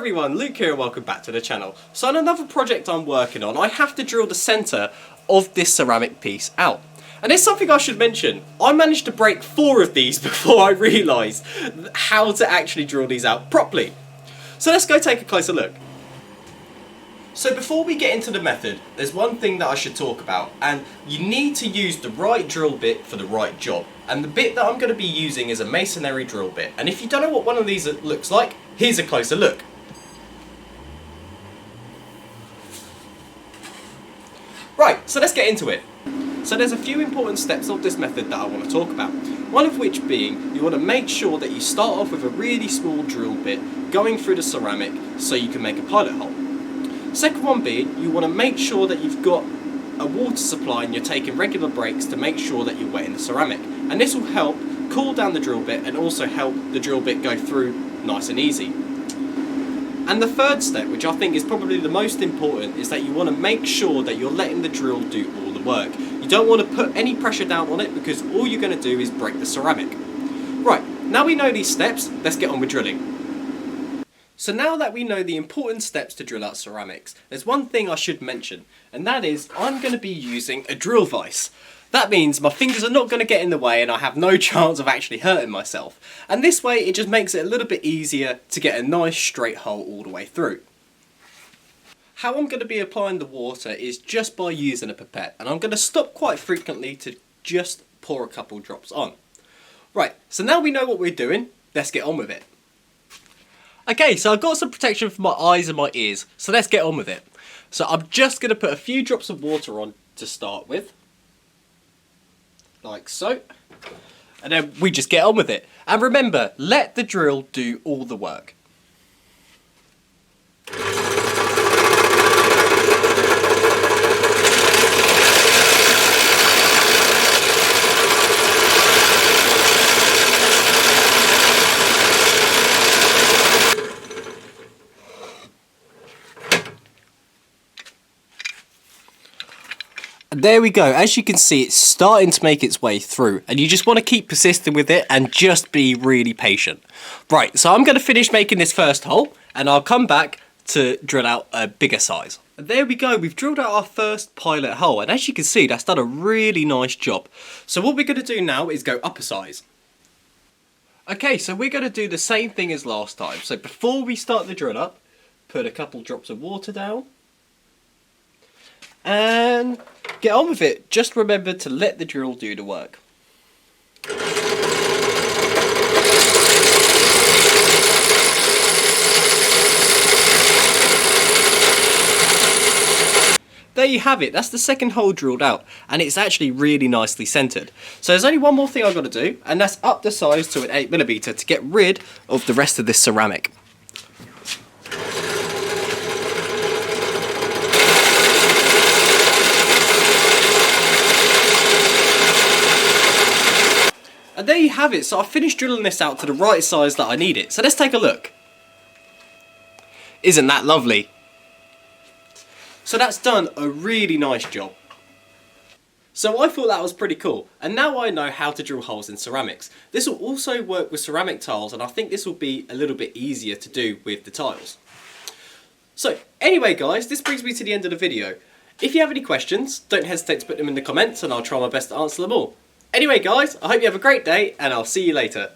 everyone, Luke here and welcome back to the channel. So on another project I'm working on, I have to drill the centre of this ceramic piece out. And there's something I should mention. I managed to break 4 of these before I realised how to actually drill these out properly. So let's go take a closer look. So before we get into the method, there's one thing that I should talk about, and you need to use the right drill bit for the right job. And the bit that I'm going to be using is a masonry drill bit. And if you don't know what one of these looks like, here's a closer look. Right, so let's get into it. So there's a few important steps of this method that I want to talk about. One of which being, you want to make sure that you start off with a really small drill bit going through the ceramic so you can make a pilot hole. Second one being, you want to make sure that you've got a water supply and you're taking regular breaks to make sure that you're wetting the ceramic. And this will help cool down the drill bit and also help the drill bit go through nice and easy. And the third step, which I think is probably the most important, is that you want to make sure that you're letting the drill do all the work. You don't want to put any pressure down on it because all you're going to do is break the ceramic. Right, now we know these steps, let's get on with drilling. So now that we know the important steps to drill out ceramics, there's one thing I should mention, and that is I'm going to be using a drill vise. That means my fingers are not going to get in the way and I have no chance of actually hurting myself. And this way it just makes it a little bit easier to get a nice straight hole all the way through. How I'm going to be applying the water is just by using a pipette, and I'm going to stop quite frequently to just pour a couple drops on. Right, so now we know what we're doing, let's get on with it. Okay, so I've got some protection for my eyes and my ears, so let's get on with it. So I'm just going to put a few drops of water on to start with. Like so. And then we just get on with it. And remember, let the drill do all the work. There we go, as you can see it's starting to make its way through, and you just want to keep persisting with it and just be really patient. Right, so I'm going to finish making this first hole and I'll come back to drill out a bigger size. And there we go, we've drilled out our first pilot hole, and as you can see that's done a really nice job. So what we're going to do now is go up a size. Okay, so we're going to do the same thing as last time. So before we start the drill up, put a couple drops of water down. And get on with it. Just remember to let the drill do the work. There you have it, that's the second hole drilled out, and it's actually really nicely centred. So there's only one more thing I've got to do, and that's up the size to an 8mm to get rid of the rest of this ceramic. And there you have it, so I've finished drilling this out to the right size that I need it. So let's take a look. Isn't that lovely? So that's done a really nice job. So I thought that was pretty cool, and now I know how to drill holes in ceramics. This will also work with ceramic tiles, and I think this will be a little bit easier to do with the tiles. So anyway guys, this brings me to the end of the video. If you have any questions, don't hesitate to put them in the comments and I'll try my best to answer them all. Anyway guys, I hope you have a great day and I'll see you later.